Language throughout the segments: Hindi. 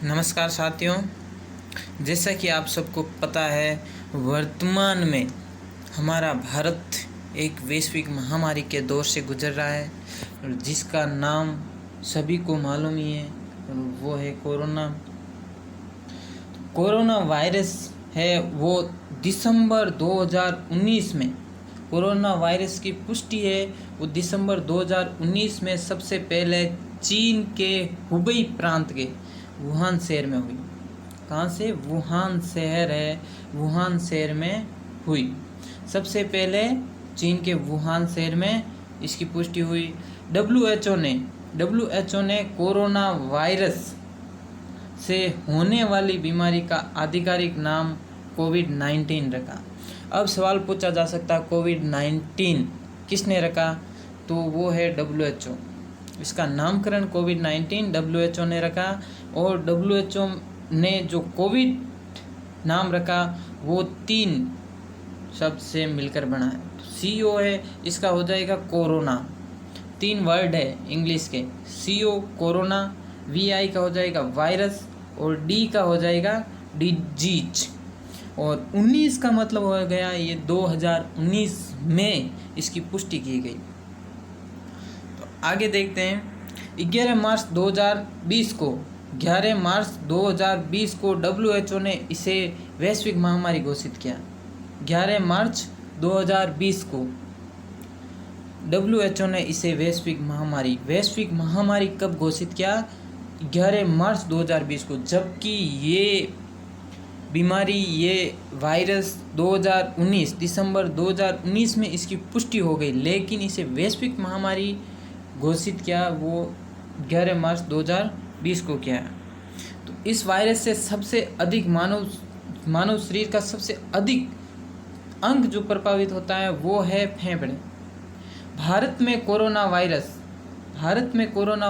नमस्कार साथियों, जैसा कि आप सबको पता है, वर्तमान में हमारा भारत एक वैश्विक महामारी के दौर से गुजर रहा है और जिसका नाम सभी को मालूम ही है और वो है कोरोना वायरस है। वो दिसंबर 2019 में कोरोना वायरस की पुष्टि है। वो दिसंबर 2019 में सबसे पहले चीन के हुबई प्रांत के वुहान शहर में हुई। कहाँ से? वुहान शहर है, वुहान शहर में हुई। सबसे पहले चीन के वुहान शहर में इसकी पुष्टि हुई। डब्ल्यूएचओ ने कोरोना वायरस से होने वाली बीमारी का आधिकारिक नाम कोविड-19 रखा। अब सवाल पूछा जा सकता है, कोविड-19 किसने रखा? तो वो है डब्ल्यूएचओ। इसका नामकरण कोविड-19 डब्ल्यूएचओ ने रखा और डब्ल्यूएचओ ने जो कोविड नाम रखा वो 3 शब्द से मिलकर बना है। सीओ है, इसका हो जाएगा कोरोना। 3 वर्ड है इंग्लिश के, सीओ कोरोना, वीआई का हो जाएगा वायरस और डी का हो जाएगा डिजीज। और 19 का मतलब हो गया ये 2019 में इसकी पुष्टि की गई। तो आगे देखते हैं। 11 मार्च 2020 को डब्ल्यूएचओ ने इसे वैश्विक महामारी घोषित किया। 11 मार्च 2020 को डब्ल्यूएचओ ने इसे वैश्विक महामारी कब घोषित किया? 11 मार्च 2020 को, जबकि ये बीमारी, ये वायरस 2019 दिसंबर 2019 में इसकी पुष्टि हो गई, लेकिन इसे वैश्विक महामारी घोषित किया वो 11 मार्च 2020 को किया। तो इस वायरस से सबसे अधिक मानव शरीर का सबसे अधिक अंग जो प्रभावित होता है वो है फेफड़े। भारत में कोरोना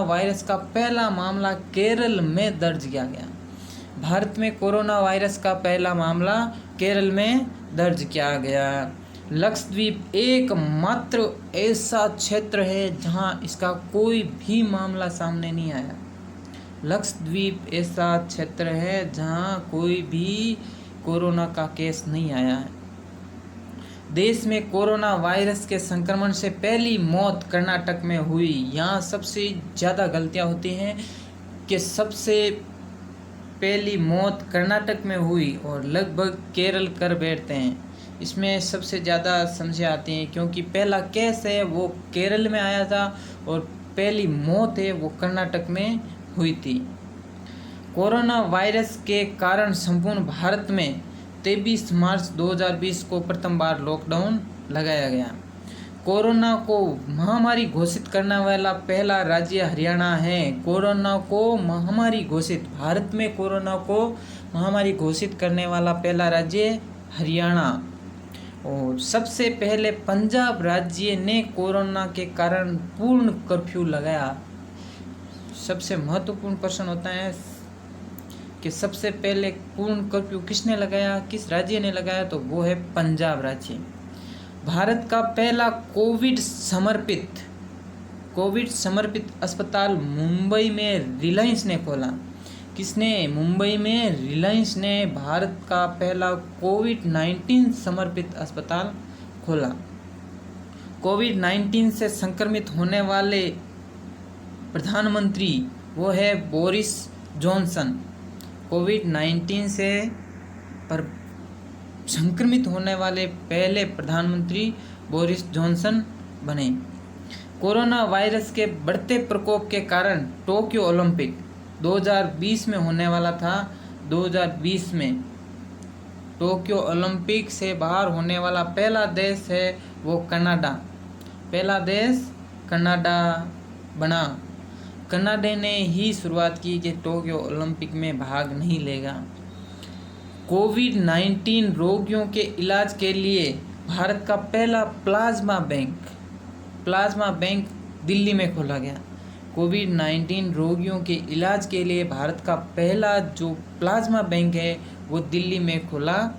वायरस का पहला मामला केरल में दर्ज किया गया। भारत में कोरोना वायरस का पहला मामला केरल में दर्ज किया गया। लक्षद्वीप एकमात्र ऐसा क्षेत्र है जहां इसका कोई भी मामला सामने नहीं आया। लक्षद्वीप ऐसा क्षेत्र है जहां कोई भी कोरोना का केस नहीं आया है। देश में कोरोना वायरस के संक्रमण से पहली मौत कर्नाटक में हुई। यहाँ सबसे ज़्यादा गलतियाँ होती हैं कि सबसे पहली मौत कर्नाटक में हुई और लगभग केरल कर बैठते हैं। इसमें सबसे ज़्यादा समस्या आती है क्योंकि पहला केस है वो केरल में आया था और पहली मौत है वो कर्नाटक में हुई थी। कोरोना वायरस के कारण संपूर्ण भारत में 23 मार्च 2020 को प्रथम बार लॉकडाउन लगाया गया। कोरोना को महामारी घोषित करने वाला पहला राज्य हरियाणा है। भारत में कोरोना को महामारी घोषित करने वाला पहला राज्य हरियाणा। और सबसे पहले पंजाब राज्य ने कोरोना के कारण पूर्ण कर्फ्यू लगाया। सबसे महत्वपूर्ण प्रश्न होता है कि सबसे पहले पूर्ण कर्फ्यू किसने लगाया, किस राज्य ने लगाया? तो वो है पंजाब राज्य। भारत का पहला कोविड समर्पित अस्पताल मुंबई में रिलायंस ने खोला। किसने? मुंबई में रिलायंस ने भारत का पहला कोविड-19 समर्पित अस्पताल खोला। कोविड-19 से संक्रमित होने वाले प्रधानमंत्री वो है बोरिस जॉनसन। कोविड-19 से संक्रमित होने वाले पहले प्रधानमंत्री बोरिस जॉनसन बने। कोरोना वायरस के बढ़ते प्रकोप के कारण टोक्यो ओलंपिक 2020 में होने वाला था। 2020 में टोक्यो ओलंपिक से बाहर होने वाला पहला देश है वो कनाडा। पहला देश कनाडा बना। कनाडा ने ही शुरुआत की कि टोक्यो ओलंपिक में भाग नहीं लेगा। कोविड-19 रोगियों के इलाज के लिए भारत का पहला प्लाज्मा बैंक दिल्ली में खोला गया। कोविड-19 रोगियों के इलाज के लिए भारत का पहला जो प्लाज्मा बैंक है वो दिल्ली में खोला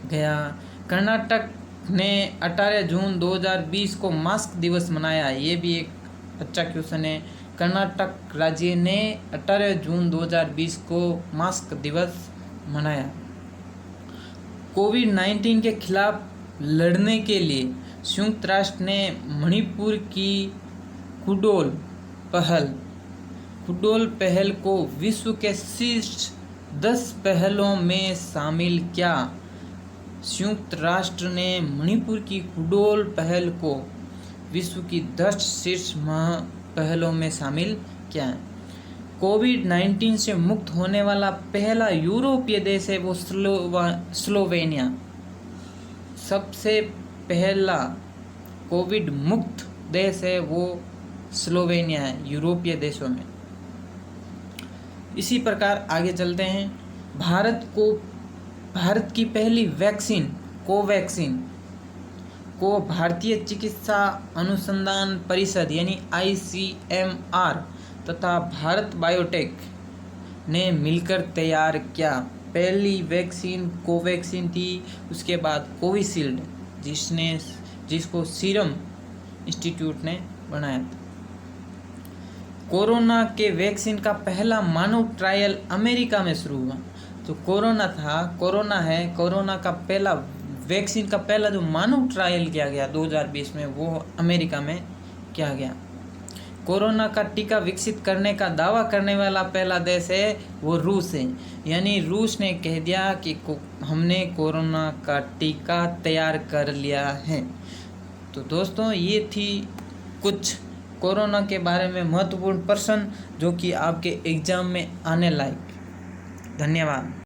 गया। कर्नाटक ने 18 जून 2020 को मास्क दिवस मनाया। ये भी एक अच्छा क्वेश्चन है। कर्नाटक राज्य ने 18 जून 2020 को मास्क दिवस मनाया। कोविड-19 के खिलाफ लड़ने के लिए संयुक्त राष्ट्र ने मणिपुर की कुडोल पहल को विश्व के शीर्ष 10 पहलों में शामिल किया। संयुक्त राष्ट्र ने मणिपुर की कुडोल पहल को विश्व की 10 शीर्ष पहलों में शामिल किया है। कोविड-19 से मुक्त होने वाला पहला यूरोपीय देश है वो स्लोवेनिया। सबसे पहला कोविड मुक्त देश है वो स्लोवेनिया है यूरोपीय देशों में। इसी प्रकार आगे चलते हैं। भारत की पहली वैक्सीन कोवैक्सीन को भारतीय चिकित्सा अनुसंधान परिषद यानी ICMR तथा भारत बायोटेक ने मिलकर तैयार किया। पहली वैक्सीन कोवैक्सीन थी, उसके बाद कोविशील्ड जिसको सीरम इंस्टीट्यूट ने बनाया था। कोरोना के वैक्सीन का पहला मानव ट्रायल अमेरिका में शुरू हुआ। तो कोरोना का पहला वैक्सीन का पहला जो मानव ट्रायल किया गया 2020 में वो अमेरिका में किया गया। कोरोना का टीका विकसित करने का दावा करने वाला पहला देश है वो रूस है। यानी रूस ने कह दिया कि हमने कोरोना का टीका तैयार कर लिया है। तो दोस्तों ये थी कुछ कोरोना के बारे में महत्वपूर्ण प्रश्न जो कि आपके एग्जाम में आने लायक। धन्यवाद।